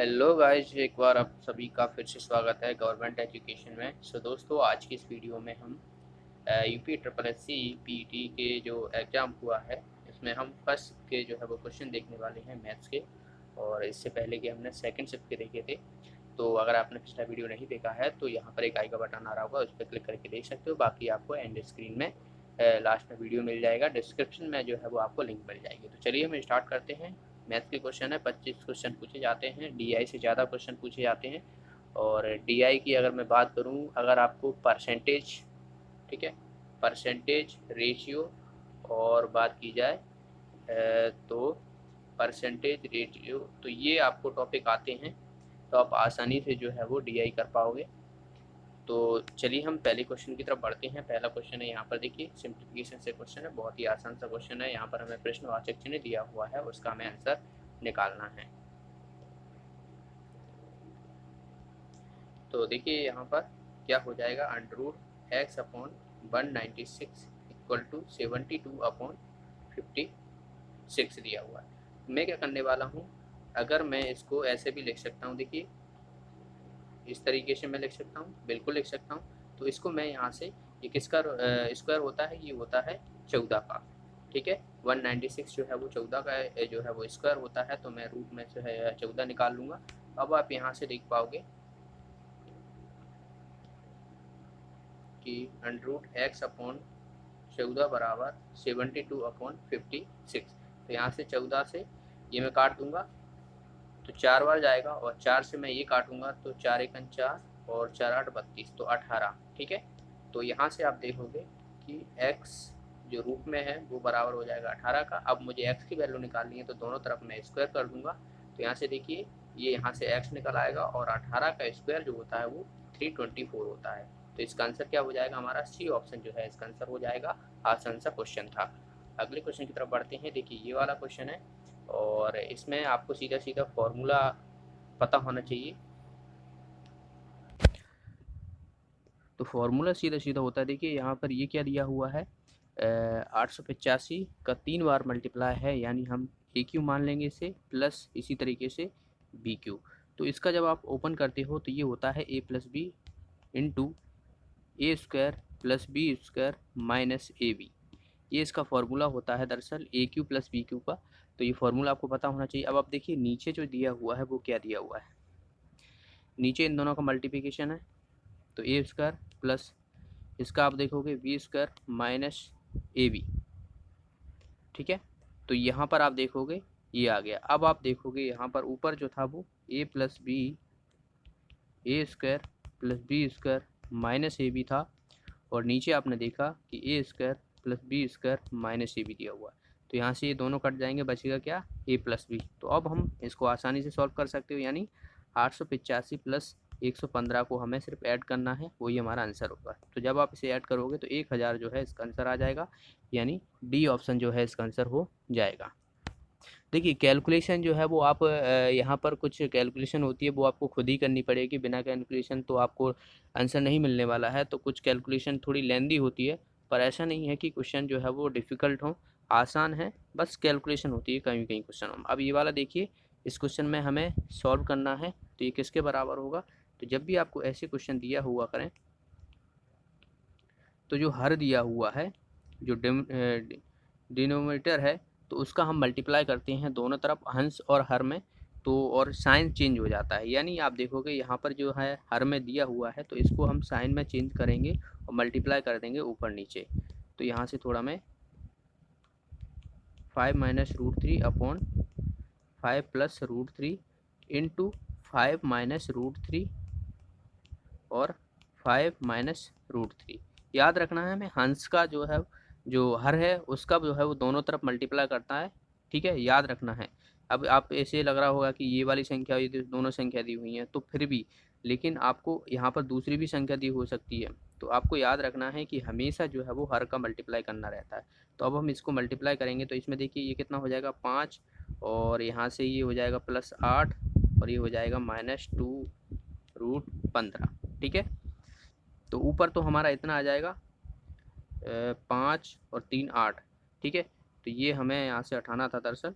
Hello guys, एक बार आप सभी का फिर से स्वागत है गवर्नमेंट एजुकेशन में। दोस्तों, आज की इस वीडियो में हम UP triple S C PT के जो एग्ज़ाम हुआ है, इसमें हम फर्स्ट के जो है वो क्वेश्चन देखने वाले हैं मैथ्स के। और इससे पहले कि हमने सेकंड शिफ्ट के देखे थे, तो अगर आपने पिछला वीडियो नहीं देखा है तो यहाँ पर एक आई का बटन आ रहा होगा, उस पर क्लिक करके देख सकते हो। बाकी आपको एंड स्क्रीन में लास्ट में वीडियो मिल जाएगा, डिस्क्रिप्शन में जो है वो आपको लिंक मिल जाएगी। तो चलिए हम स्टार्ट करते हैं। मैथ्स के क्वेश्चन है, 25 क्वेश्चन पूछे जाते हैं, डीआई से ज़्यादा क्वेश्चन पूछे जाते हैं। और डीआई की अगर मैं बात करूँ, अगर आपको परसेंटेज, ठीक है, परसेंटेज रेशियो और बात की जाए तो परसेंटेज रेशियो, तो ये आपको टॉपिक आते हैं, तो आप आसानी से जो है वो डीआई कर पाओगे। तो चलिए हम पहले क्वेश्चन की तरफ बढ़ते हैं। पहला क्वेश्चन है, यहाँ पर देखिए, सिंप्लीफिकेशन से क्वेश्चन है, बहुत ही आसान सा क्वेश्चन है। यहाँ पर हमें प्रश्नवाचक चिन्ह दिया हुआ है, उसका हमें आंसर निकालना है। तो देखिए यहाँ पर क्या हो जाएगा, under X upon 196 equal to 72/56 दिया हुआ है। मैं क्या करने वाला हूँ, अगर मैं इसको ऐसे भी लिख सकता हूँ, देखिए इस तरीके से मैं लिख सकता हूँ, बिल्कुल लिख सकता हूँ। तो इसको मैं यहाँ से, ये किसका स्क्वायर होता है, ये होता है 14 का, ठीक है। 196 जो है वो 14 का जो है वो स्क्वायर होता है, तो मैं रूट में जो है 14 निकाल लूँगा। अब आप यहाँ से देख पाओगे कि अंडर रूट एक्स अपॉन 14 बराबर 72/56। तो यहाँ से 14 से ये मैं काट दूंगा तो 4 बार जाएगा, और 4 से मैं ये काटूंगा तो 4 एकन 4 और 4 8 32, तो 18, ठीक है। तो यहाँ से आप देखोगे कि x जो रूट में है वो बराबर हो जाएगा 18 का। अब मुझे x की वैल्यू निकालनी है, तो दोनों तरफ मैं स्क्वायर कर दूंगा। तो यहाँ से देखिए, ये यहाँ से x निकल आएगा, और 18 का स्क्वायर जो होता है वो 324 होता है। तो इसका आंसर क्या हो जाएगा, हमारा सी ऑप्शन जो है इसका आंसर हो जाएगा। आसान सा क्वेश्चन था। अगले क्वेश्चन की तरफ बढ़ते हैं। देखिए ये वाला क्वेश्चन है, और इसमें आपको सीधा सीधा फॉर्मूला पता होना चाहिए। तो फॉर्मूला सीधा सीधा होता है, देखिए यहाँ पर ये क्या दिया हुआ है, 885 का 3 बार मल्टीप्लाई है, यानी हम ए क्यू मान लेंगे इसे, प्लस इसी तरीके से बी क्यू। तो इसका जब आप ओपन करते हो तो ये होता है A plus B into A square plus B square minus A B. ये इसका फॉर्मूला होता है दरअसल A cube plus B cube का। तो ये फॉर्मूला आपको पता होना चाहिए। अब आप देखिए नीचे जो दिया हुआ है वो क्या दिया हुआ है, नीचे इन दोनों का मल्टीप्लिकेशन है, तो ए स्क्वायर प्लस इसका आप देखोगे B square minus A B, ठीक है। तो यहाँ पर आप देखोगे ये आ गया। अब आप देखोगे यहाँ पर ऊपर जो था वो A plus B, A square plus B square minus A B था, और नीचे आपने देखा कि A square plus B square minus A B दिया हुआ है। तो यहाँ से ये दोनों कट जाएंगे, बचेगा क्या, ए प्लस बी। तो अब हम इसको आसानी से सॉल्व कर सकते हो, यानी 885 प्लस 115 को हमें सिर्फ ऐड करना है, वही हमारा आंसर होगा। तो जब आप इसे ऐड करोगे तो 1000 जो है इसका आंसर आ जाएगा, यानी डी ऑप्शन जो है इसका आंसर हो जाएगा। देखिए कैलकुलेशन जो है वो आप यहाँ पर कुछ कैलकुलेशन होती है वो आपको खुद ही करनी पड़ेगी, बिना कैलकुलेशन तो आपको आंसर नहीं मिलने वाला है। तो कुछ कैलकुलेशन थोड़ी लेंदी होती है, पर ऐसा नहीं है कि क्वेश्चन जो है वो डिफ़िकल्ट हो, आसान है, बस कैलकुलेशन होती है कहीं कहीं क्वेश्चन में। अब ये वाला देखिए, इस क्वेश्चन में हमें सॉल्व करना है, तो ये किसके बराबर होगा। तो जब भी आपको ऐसे क्वेश्चन दिया हुआ करें, तो जो हर दिया हुआ है, जो डिनोमिनेटर है, तो उसका हम मल्टीप्लाई करते हैं दोनों तरफ, हंस और हर में, तो और साइन चेंज हो जाता है। यानी आप देखोगे यहाँ पर जो है हर में दिया हुआ है, तो इसको हम साइन में चेंज करेंगे और मल्टीप्लाई कर देंगे ऊपर नीचे। तो यहाँ से थोड़ा मैं 5 minus root three upon 5 plus root three into 5 minus root three और 5 माइनस रूट थ्री। याद रखना है हमें, हंस का जो है, जो हर है उसका जो है वो दोनों तरफ मल्टीप्लाई करता है, ठीक है, याद रखना है। अब आप ऐसे लग रहा होगा कि ये वाली संख्या, ये दोनों संख्या दी हुई हैं, तो फिर भी, लेकिन आपको यहाँ पर दूसरी भी संख्या दी हो सकती है। तो आपको याद रखना है कि हमेशा जो है वो हर का मल्टीप्लाई करना रहता है। तो अब हम इसको मल्टीप्लाई करेंगे, तो इसमें देखिए ये कितना हो जाएगा 5, और यहाँ से ये हो जाएगा +8, और ये हो जाएगा -2√15, ठीक है। तो ऊपर तो हमारा इतना आ जाएगा 5 और 3 8, ठीक है। तो ये हमें यहाँ से हटाना था दरअसल,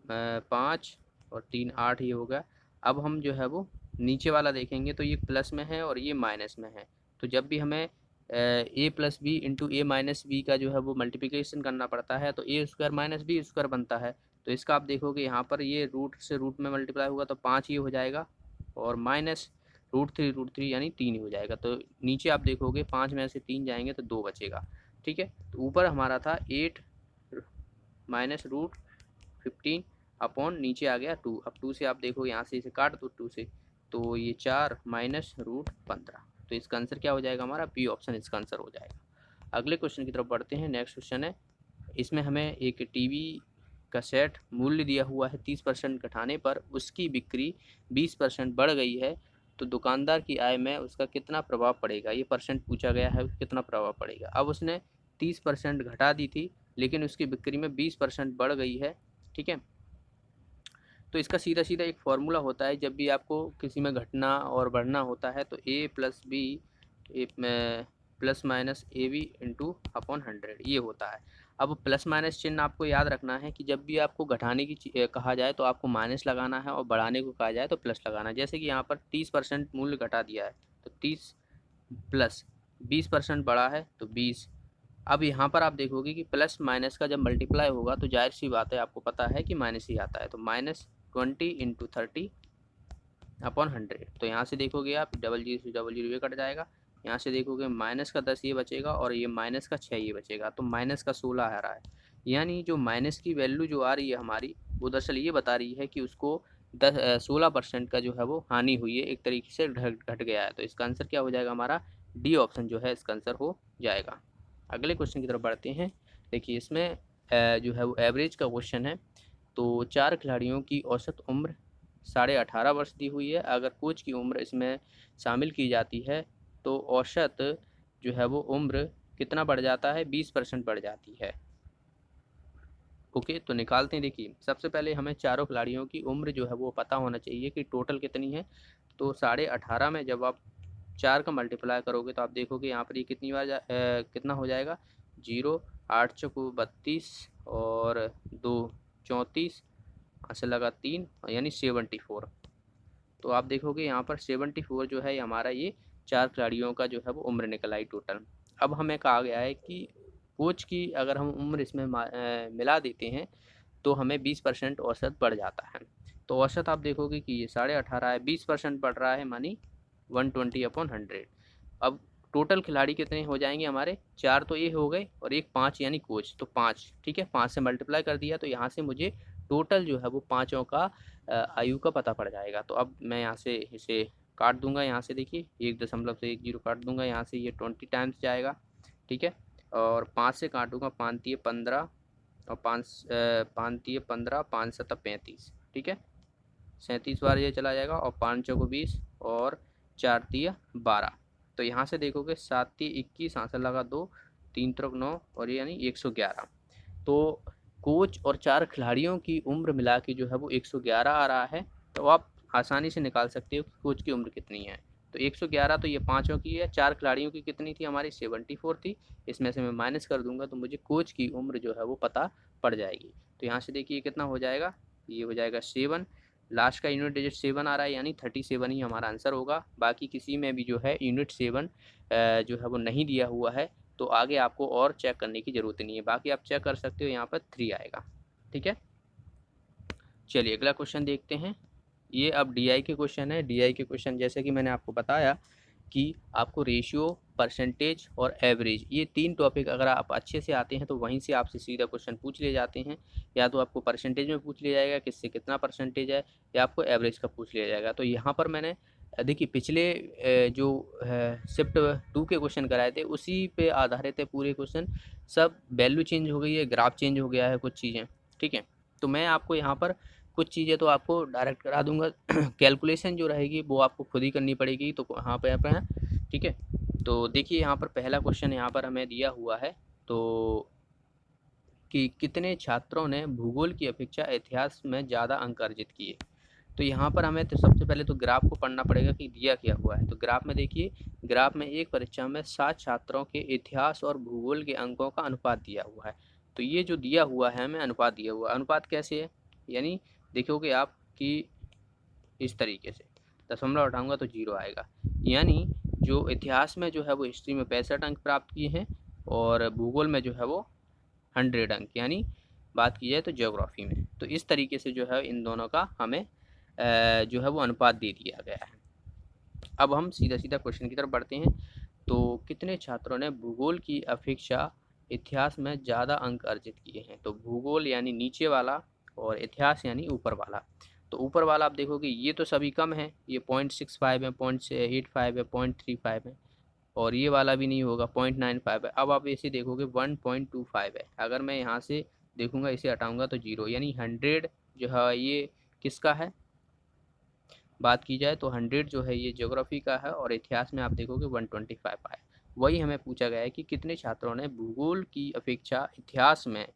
5 और 3 8 ये हो गया। अब हम जो है वो नीचे वाला देखेंगे तो ये प्लस में है और ये माइनस में है। तो जब भी हमें ए प्लस बी इंटू ए माइनस बी का जो है वो मल्टीप्लिकेशन करना पड़ता है तो ए स्क्वायर माइनस बी स्क्वायर बनता है। तो इसका आप देखोगे यहाँ पर ये रूट से रूट में मल्टीप्लाई होगा तो 5 ये हो जाएगा और माइनस रूट थ्री यानी 3 ही हो जाएगा। तो नीचे आप देखोगे 5 में से 3 जाएंगे तो 2 बचेगा। ठीक है, तो ऊपर हमारा था 8 माइनस रूट 15 अपॉन नीचे आ गया 2। अब 2 से आप देखो यहाँ से इसे काट दो 2 से, तो ये 4 माइनस रूट 15। तो इसका आंसर क्या हो जाएगा हमारा? बी ऑप्शन इसका आंसर हो जाएगा। अगले क्वेश्चन की तरफ बढ़ते हैं। नेक्स्ट क्वेश्चन है, इसमें हमें एक टीवी का सेट मूल्य दिया हुआ है 30% घटाने पर उसकी बिक्री 20% बढ़ गई है, तो दुकानदार की आय में उसका कितना प्रभाव पड़ेगा? ये परसेंट पूछा गया है, कितना प्रभाव पड़ेगा। अब उसने 30% घटा दी थी लेकिन उसकी बिक्री में 20% बढ़ गई है। ठीक है, तो इसका सीधा सीधा एक फार्मूला होता है, जब भी आपको किसी में घटना और बढ़ना होता है तो A plus B plus minus A B into upon 100 ये होता है। अब प्लस माइनस चिन्ह आपको याद रखना है कि जब भी आपको घटाने की कहा जाए तो आपको माइनस लगाना है और बढ़ाने को कहा जाए तो प्लस लगाना है। जैसे कि यहाँ पर 30% मूल्य घटा दिया है तो 30 प्लस 20% बढ़ा है तो 20। अब यहाँ पर आप देखोगे कि प्लस माइनस का जब मल्टीप्लाई होगा तो जाहिर सी बात है, आपको पता है कि माइनस ही आता है। तो -20 इंटू 30 अपॉन 100। तो यहाँ से देखोगे आप डबल जीरो से डबल जीरो ये कट जाएगा। यहाँ से देखोगे माइनस का 10 ये बचेगा और ये माइनस का 6 ये बचेगा, तो माइनस का 16 आ रहा है। यानी जो माइनस की वैल्यू जो आ रही है हमारी, वो दरअसल ये बता रही है कि उसको 16% का जो है वो हानि हुई है, एक तरीके से घट गया है। तो इसका आंसर क्या हो जाएगा हमारा? डी ऑप्शन जो है इसका आंसर हो जाएगा। अगले क्वेश्चन की तरफ बढ़ते हैं। देखिए इसमें जो है वो एवरेज का क्वेश्चन है। तो 4 खिलाड़ियों की औसत उम्र 18.5 वर्ष दी हुई है। अगर कोच की उम्र इसमें शामिल की जाती है तो औसत जो है वो उम्र कितना बढ़ जाता है? 20% बढ़ जाती है। ओके, तो निकालते हैं। देखिए सबसे पहले हमें चारों खिलाड़ियों की उम्र जो है वो पता होना चाहिए कि टोटल कितनी है। तो 18.5 में जब आप 4 का मल्टीप्लाई करोगे तो आप देखोगे यहाँ पर ये कितनी बार कितना हो जाएगा? 0, 8 चौको 32 और 2 34, से लगा 3 यानी 74। तो आप देखोगे यहाँ पर 74 जो है हमारा ये 4 खिलाड़ियों का जो है वो उम्र निकल आई टोटल। अब हमें कहा गया है कि कोच की अगर हम उम्र इसमें मिला देते हैं तो हमें 20% औसत बढ़ जाता है। तो औसत आप देखोगे कि ये 18.5 है, 20% बढ़ रहा है मानी 120/100। अब टोटल खिलाड़ी कितने हो जाएंगे हमारे? 4 तो ये हो गए और एक 5 यानी कोच, तो 5। ठीक है, 5 से मल्टीप्लाई कर दिया तो यहाँ से मुझे टोटल जो है वो पाँचों का आयु का पता पड़ जाएगा। तो अब मैं यहाँ से इसे काट दूंगा। यहाँ से देखिए 1.10 काट दूंगा, यहाँ से ये 20 टाइम्स जाएगा। ठीक है, और 5 से काटूंगा, 5 तिये 15 और 5 तिये 15, 5 सत्ता 35। ठीक है, 37 बार ये चला जाएगा और 5 चौको 20 और 4 तिया 12। तो यहाँ से देखोगे 7 तिये 21, यहाँ से लगा 2, 3 त्रिक 9 और ये यानी 111। तो कोच और 4 खिलाड़ियों की उम्र मिला के जो है वो 111 आ रहा है। तो आप आसानी से निकाल सकते हो कि कोच की उम्र कितनी है। तो 111 तो ये पाँचों की है, 4 खिलाड़ियों की कितनी थी हमारी? 74 थी। इसमें से मैं माइनस कर दूंगा तो मुझे कोच की उम्र जो है वो पता पड़ जाएगी। तो यहाँ से देखिए कितना हो जाएगा? ये हो जाएगा 7। लास्ट का यूनिट डिजिट 7 आ रहा है यानी 37 ही हमारा आंसर होगा। बाकी किसी में भी जो है यूनिट 7 जो है वो नहीं दिया हुआ है, तो आगे आपको और चेक करने की ज़रूरत नहीं है। बाकी आप चेक कर सकते हो, यहाँ पर 3 आएगा। ठीक है, चलिए अगला क्वेश्चन देखते हैं। ये अब डीआई के क्वेश्चन है। डीआई के क्वेश्चन जैसे कि मैंने आपको बताया कि आपको रेशियो, परसेंटेज और एवरेज, ये 3 टॉपिक अगर आप अच्छे से आते हैं तो वहीं से आपसे सीधा क्वेश्चन पूछ लिए जाते हैं। या तो आपको परसेंटेज में पूछ लिया जाएगा किससे कितना परसेंटेज है, या आपको एवरेज का पूछ लिया जाएगा। तो यहाँ पर मैंने देखिए पिछले जो शिफ्ट 2 के क्वेश्चन कराए थे उसी पे आधारित है पूरे क्वेश्चन। सब वैल्यू चेंज हो गई है, ग्राफ चेंज हो गया है कुछ चीज़ें। ठीक है, तो मैं आपको यहाँ पर कुछ चीज़ें तो आपको डायरेक्ट करा दूंगा, कैलकुलेशन जो रहेगी वो आपको खुद ही करनी पड़ेगी। तो यहाँ पे आप हैं। ठीक है, तो देखिए यहाँ पर पहला क्वेश्चन यहाँ पर हमें दिया हुआ है तो कि कितने छात्रों ने भूगोल की अपेक्षा इतिहास में ज़्यादा अंक अर्जित किए। तो यहाँ पर हमें तो सबसे पहले तो ग्राफ को पढ़ना पड़ेगा कि दिया क्या हुआ है। तो ग्राफ में देखिए, ग्राफ में एक परीक्षा में 7 छात्रों के इतिहास और भूगोल के अंकों का अनुपात दिया हुआ है। तो ये जो दिया हुआ है हमें अनुपात दिया हुआ है, अनुपात कैसे है? यानी देखोगे आप कि इस तरीके से, दशमलव हटाऊंगा तो 0 आएगा। यानी जो इतिहास में जो है वो हिस्ट्री में 65 अंक प्राप्त किए हैं और भूगोल में जो है वो 100 अंक, यानी बात की जाए तो ज्योग्राफी में। तो इस तरीके से जो है इन दोनों का हमें जो है वो अनुपात दे दिया गया है। अब हम सीधा सीधा क्वेश्चन की तरफ बढ़ते हैं। तो कितने छात्रों ने भूगोल की अपेक्षा इतिहास में ज़्यादा अंक अर्जित किए हैं? तो भूगोल यानी नीचे वाला और इतिहास यानी ऊपर वाला। तो ऊपर वाला आप देखोगे ये तो सभी कम है, ये 0.65 है, 0.85 है, 0.35 है, और ये वाला भी नहीं होगा, 0.95 है। अब आप इसे देखोगे 1.25 है। अगर मैं यहाँ से देखूंगा, इसे हटाऊंगा तो 0, यानी 100 जो है ये किसका है? बात की जाए तो 100 जो है ये ज्योग्राफी का है और इतिहास में आप देखोगे 125 आए। वही हमें पूछा गया है कि कितने छात्रों ने भूगोल की अपेक्षा इतिहास में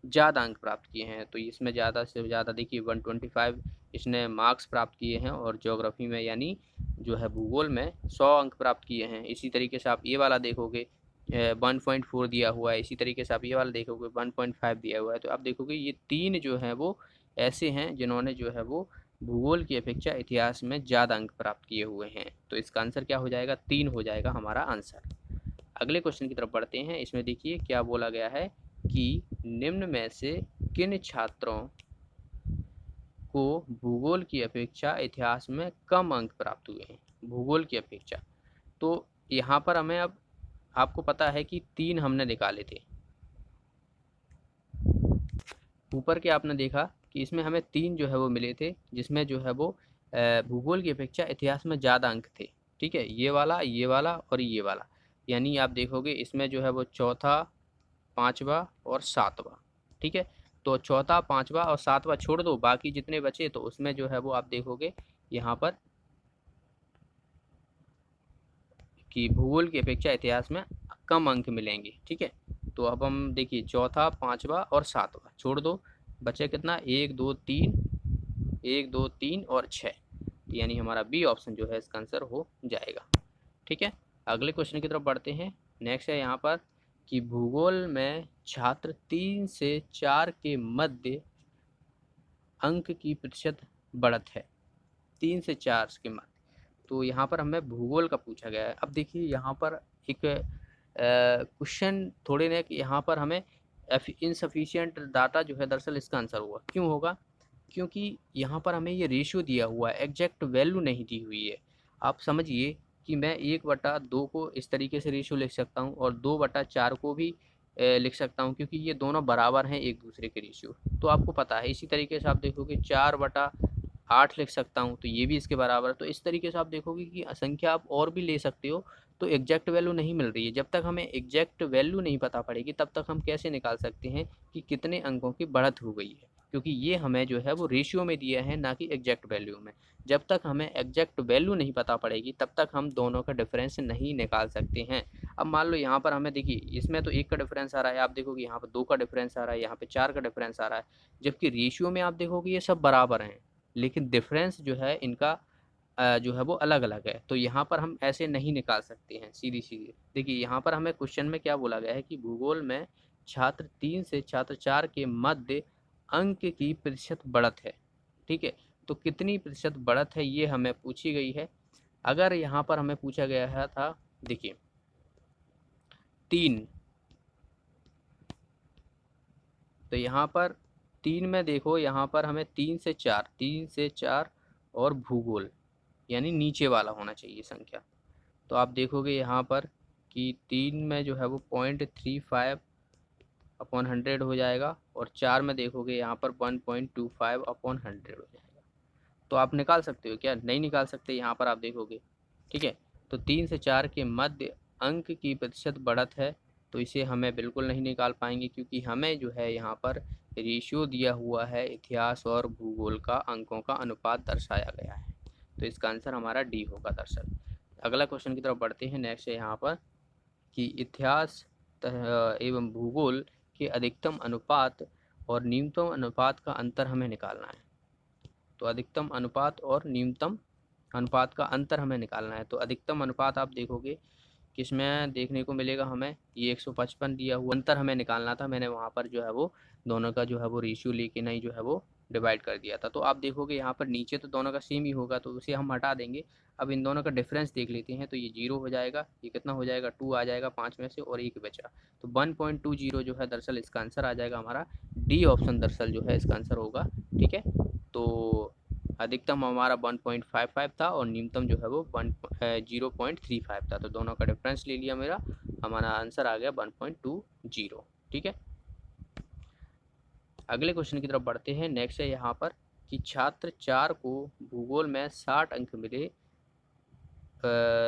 ज़्यादा अंक प्राप्त किए हैं? तो इसमें ज़्यादा से ज़्यादा देखिए 125 इसने मार्क्स प्राप्त किए हैं और ज्योग्राफी में यानी जो है भूगोल में 100 अंक प्राप्त किए हैं। इसी तरीके से आप ये वाला देखोगे 1.4 दिया हुआ है, इसी तरीके से आप ये वाला देखोगे 1.5 दिया हुआ है। तो आप देखोगे ये 3 जो है वो ऐसे हैं जिन्होंने जो है वो भूगोल की अपेक्षा इतिहास में ज़्यादा अंक प्राप्त किए हुए हैं। तो इसका आंसर क्या हो जाएगा? 3 हो जाएगा हमारा आंसर। अगले क्वेश्चन की तरफ बढ़ते हैं। इसमें देखिए क्या बोला गया है कि निम्न में से किन छात्रों को भूगोल की अपेक्षा इतिहास में कम अंक प्राप्त हुए हैं? भूगोल की अपेक्षा, तो यहाँ पर हमें अब आपको पता है कि 3 हमने निकाले थे। ऊपर के आपने देखा कि इसमें हमें 3 जो है वो मिले थे, जिसमें जो है वो भूगोल की अपेक्षा इतिहास में ज़्यादा अंक थे। ठीक है, ये वाला और ये वाला। यानी आप देखोगे इसमें जो है वो चौथा, पाँचवा और सातवां। ठीक है, तो चौथा, पाँचवा और सातवां छोड़ दो, बाकी जितने बचे तो उसमें जो है वो आप देखोगे यहाँ पर कि भूगोल की अपेक्षा इतिहास में कम अंक मिलेंगे। ठीक है, तो अब हम देखिए चौथा, पाँचवा और सातवां छोड़ दो, बचे कितना? 1 2 3, 1 2 3 और 6, यानी हमारा बी ऑप्शन जो है इसका आंसर हो जाएगा। ठीक है, अगले क्वेश्चन की तरफ बढ़ते हैं। नेक्स्ट है यहाँ पर कि भूगोल में छात्र 3 से 4 के मध्य अंक की प्रतिशत बढ़त है। 3 से 4 के मध्य, तो यहाँ पर हमें भूगोल का पूछा गया है। अब देखिए यहाँ पर एक क्वेश्चन थोड़े ने कि यहाँ पर हमें इनसफिशियंट डाटा जो है, दरअसल इसका आंसर होगा। क्यों होगा? क्योंकि यहाँ पर हमें ये रेशियो दिया हुआ है, एग्जैक्ट वैल्यू नहीं दी हुई है। आप समझिए कि मैं 1/2 को इस तरीके से रेशियो लिख सकता हूँ और 2/4 को भी लिख सकता हूँ, क्योंकि ये दोनों बराबर हैं एक दूसरे के रेशियो, तो आपको पता है। इसी तरीके से आप देखोगे 4/8 लिख सकता हूँ, तो ये भी इसके बराबर है। तो इस तरीके से आप देखोगे कि संख्या आप और भी ले सकते हो, तो एग्जैक्ट वैल्यू नहीं मिल रही है। जब तक हमें एग्जैक्ट वैल्यू नहीं पता पड़ेगी तब तक हम कैसे निकाल सकते हैं कि कितने अंकों की बढ़त हो गई है? क्योंकि ये हमें जो है वो रेशियो में दिया है, ना कि एग्जैक्ट वैल्यू में। जब तक हमें एग्जैक्ट वैल्यू नहीं पता पड़ेगी तब तक हम दोनों का डिफरेंस नहीं निकाल सकते हैं। अब मान लो यहाँ पर हमें देखिए इसमें तो 1 का डिफरेंस आ रहा है, आप देखोगे यहाँ पर 2 का डिफरेंस आ रहा है, यहाँ पे 4 का डिफरेंस आ रहा है, जबकि रेशियो में आप देखोगे ये सब बराबर हैं, लेकिन डिफरेंस जो है इनका जो है वो अलग अलग है। तो यहाँ पर हम ऐसे नहीं निकाल सकते हैं सीधी सीधी। देखिए यहाँ पर हमें क्वेश्चन में क्या बोला गया है कि भूगोल में छात्र 3 से छात्र 4 के मध्य अंक की प्रतिशत बढ़त है। ठीक है, तो कितनी प्रतिशत बढ़त है ये हमें पूछी गई है। अगर यहाँ पर हमें पूछा गया था, देखिए 3, तो यहाँ पर 3 में देखो, यहाँ पर हमें 3 से 4 और भूगोल यानी नीचे वाला होना चाहिए संख्या। तो आप देखोगे यहाँ पर कि 3 में जो है वो 0.35/100 हो जाएगा और 4 में देखोगे यहाँ पर 1.25/100 हो जाएगा। तो आप निकाल सकते हो क्या? नहीं निकाल सकते, यहाँ पर आप देखोगे। ठीक है, तो 3 से 4 के मध्य अंक की प्रतिशत बढ़त है, तो इसे हमें बिल्कुल नहीं निकाल पाएंगे, क्योंकि हमें जो है यहाँ पर रेशियो दिया हुआ है, इतिहास और भूगोल का अंकों का अनुपात दर्शाया गया है। तो इसका आंसर हमारा डी होगा दरअसल। अगला क्वेश्चन की तरफ बढ़ते हैं। नेक्स्ट है यहाँ पर कि इतिहास एवं भूगोल के अधिकतम अनुपात और न्यूनतम अनुपात का अंतर हमें निकालना है। तो अधिकतम अनुपात और न्यूनतम अनुपात का अंतर हमें निकालना है। तो अधिकतम अनुपात आप देखोगे किसमें देखने को मिलेगा हमें, ये 155 दिया हुआ। अंतर हमें निकालना था, मैंने वहाँ पर जो है वो दोनों का जो है वो रेशियो लेके नहीं जो है वो डिवाइड कर दिया था। तो आप देखोगे यहाँ पर नीचे तो दोनों का सेम ही होगा, तो उसे हम हटा देंगे। अब इन दोनों का डिफरेंस देख लेते हैं, तो ये 0 हो जाएगा, ये कितना हो जाएगा 2 आ जाएगा 5 में से, और 1 बचा। तो 1.20 जो है दरअसल इसका आंसर आ जाएगा हमारा डी ऑप्शन दरअसल जो है इसका आंसर होगा। ठीक है, तो अधिकतम हमारा 1.55 था और न्यूनतम जो है वो 0.35 था। तो दोनों का डिफरेंस ले लिया मेरा, हमारा आंसर आ गया 1.20। ठीक है, अगले क्वेश्चन की तरफ बढ़ते हैं। नेक्स्ट है यहाँ पर कि छात्र 4 को भूगोल में 60 अंक मिले,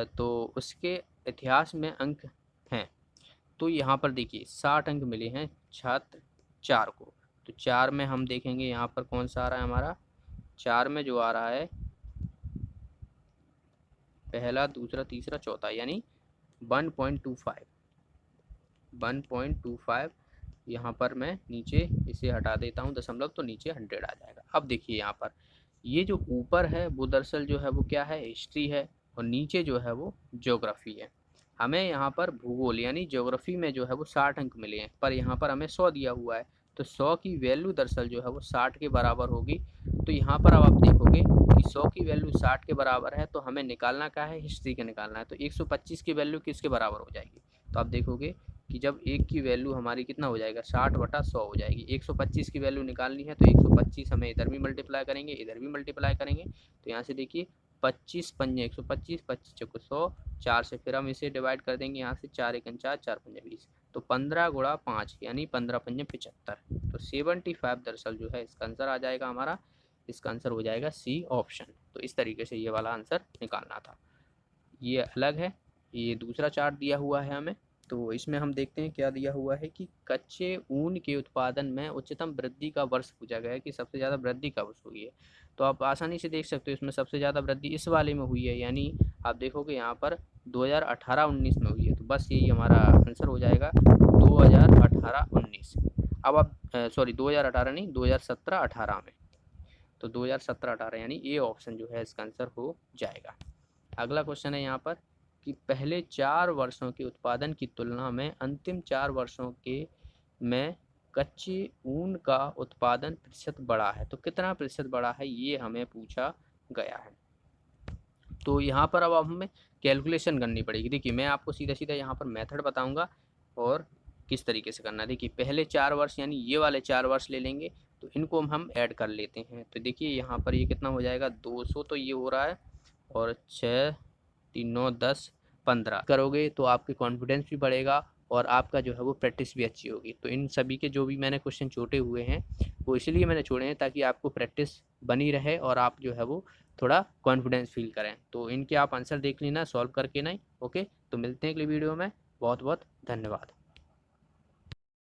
तो उसके इतिहास में अंक हैं। तो यहाँ पर देखिए 60 अंक मिले हैं छात्र 4 को, तो 4 में हम देखेंगे यहाँ पर कौन सा आ रहा है हमारा। 4 में जो आ रहा है पहला, दूसरा, तीसरा, चौथा, यानी 1.25 यहाँ पर मैं नीचे इसे हटा देता हूँ दशमलव, तो नीचे 100 आ जाएगा। अब देखिए यहाँ पर ये जो ऊपर है वो दरअसल जो है वो क्या है, हिस्ट्री है, और नीचे जो है वो ज्योग्राफी है। हमें यहाँ पर भूगोल यानी ज्योग्राफी में जो है वो 60 अंक मिले हैं, पर यहाँ पर हमें 100 दिया हुआ है, तो 100 की वैल्यू दरअसल जो है वो 60 के बराबर होगी। तो यहाँ पर अब आप देखोगे कि 100 की वैल्यू 60 के बराबर है, तो हमें निकालना क्या है, हिस्ट्री का निकालना है। तो 125 की वैल्यू किसके बराबर हो जाएगी, तो आप देखोगे कि जब एक की वैल्यू हमारी कितना हो जाएगा 60/100 हो जाएगी। 125 की वैल्यू निकालनी है, तो 125 हमें इधर भी मल्टीप्लाई करेंगे, इधर भी मल्टीप्लाई करेंगे। तो यहाँ से देखिए 25 पंजे 125, 25 चौको 100, 4 से फिर हम इसे डिवाइड कर देंगे यहाँ से, 4 1 4, 4 पंजे 20, तो 15 गुणा 5 यानी 15 पंजे 75। तो 75 दरअसल जो है इसका आंसर आ जाएगा हमारा, इसका आंसर हो जाएगा सी ऑप्शन। तो इस तरीके से ये वाला आंसर निकालना था। ये अलग है, ये दूसरा चार्ट दिया हुआ है हमें। तो इसमें हम देखते हैं क्या दिया हुआ है कि कच्चे ऊन के उत्पादन में उच्चतम वृद्धि का वर्ष पूछा गया है कि सबसे ज़्यादा वृद्धि कब हुई है। तो आप आसानी से देख सकते हो इसमें सबसे ज़्यादा वृद्धि इस वाले में हुई है, यानी आप देखोगे यहाँ पर 2018-19 में हुई है। तो बस यही हमारा आंसर हो जाएगा 2018-19। अब आप सॉरी 2018 नहीं, 2017-18 में, तो 2017-18 यानी ये ऑप्शन जो है इसका आंसर हो जाएगा। अगला क्वेश्चन है यहाँ पर कि पहले 4 वर्षों के उत्पादन की तुलना में अंतिम 4 वर्षों के में कच्चे ऊन का उत्पादन प्रतिशत बढ़ा है। तो कितना प्रतिशत बढ़ा है ये हमें पूछा गया है। तो यहाँ पर अब हमें कैलकुलेशन करनी पड़ेगी। देखिए मैं आपको सीधा सीधा यहाँ पर मेथड बताऊँगा और किस तरीके से करना है। देखिए पहले 4 वर्ष यानी ये वाले 4 वर्ष ले लेंगे, तो इनको हम ऐड कर लेते हैं। तो देखिए यहाँ पर ये कितना हो जाएगा 200, तो ये हो रहा है, और 6 3 9 10 15 करोगे तो आपके कॉन्फिडेंस भी बढ़ेगा और आपका जो है वो प्रैक्टिस भी अच्छी होगी। तो इन सभी के जो भी मैंने क्वेश्चन छोटे हुए हैं वो इसलिए मैंने छोड़े हैं ताकि आपको प्रैक्टिस बनी रहे और आप जो है वो थोड़ा कॉन्फिडेंस फील करें। तो इनके आप आंसर देख लेना सॉल्व करके नहीं। ओके, तो मिलते हैं अगली वीडियो में। बहुत बहुत धन्यवाद।